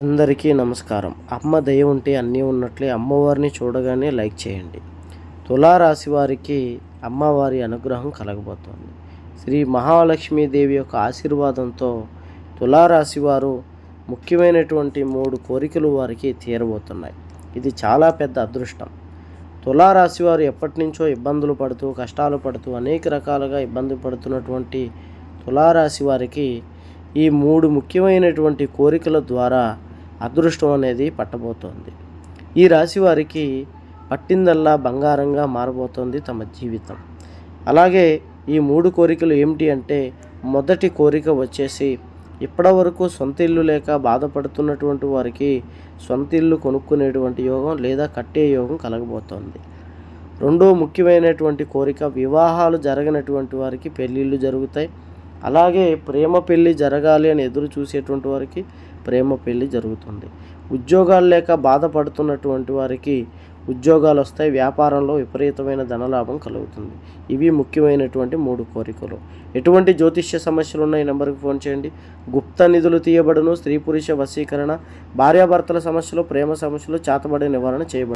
అందరికీ నమస్కారం. అమ్మ దయ ఉంటే అన్నీ ఉన్నట్లే. అమ్మవారిని చూడగానే లైక్ చేయండి. తులారాశి వారికి అమ్మవారి అనుగ్రహం కలగబోతోంది. శ్రీ మహాలక్ష్మీదేవి యొక్క ఆశీర్వాదంతో తులారాశి వారు ముఖ్యమైనటువంటి 3 కోరికలు వారికి తీరబోతున్నాయి. ఇది చాలా పెద్ద అదృష్టం. తులారాశి వారు ఎప్పటి నుంచో ఇబ్బందులు పడుతూ, కష్టాలు పడుతూ, అనేక రకాలుగా ఇబ్బంది పడుతున్నటువంటి తులారాశి వారికి ఈ 3 ముఖ్యమైనటువంటి కోరికల ద్వారా అదృష్టం అనేది పట్టబోతోంది. ఈ రాశి వారికి పట్టిందల్లా బంగారంగా మారబోతోంది తమ జీవితం. అలాగే ఈ 3 కోరికలు ఏమిటి అంటే, మొదటి కోరిక వచ్చేసి, ఇప్పటివరకు సొంత ఇల్లు లేక బాధపడుతున్నటువంటి వారికి సొంత ఇల్లు కొనుక్కునేటువంటి యోగం లేదా కట్టే యోగం కలగబోతోంది. రెండో ముఖ్యమైనటువంటి కోరిక, వివాహాలు జరగనటువంటి వారికి పెళ్ళిళ్ళు జరుగుతాయి. అలాగే ప్రేమ పెళ్ళి జరగాలి అని ఎదురు చూసేటువంటి వారికి ప్రేమ పెళ్ళి జరుగుతుంది. ఉద్యోగాలు లేక బాధపడుతున్నటువంటి వారికి ఉద్యోగాలు వస్తాయి. వ్యాపారంలో విపరీతమైన ధనలాభం కలుగుతుంది. ఇవి ముఖ్యమైనటువంటి 3 కోరికలు. ఎటువంటి జ్యోతిష్య సమస్యలు ఉన్న ఈ నెంబర్కి ఫోన్ చేయండి. గుప్త నిధులు తీయబడును. స్త్రీ పురుష వశీకరణ, భార్యాభర్తల సమస్యలు, ప్రేమ సమస్యలు, చేతబడి నివారణ చేయబడును.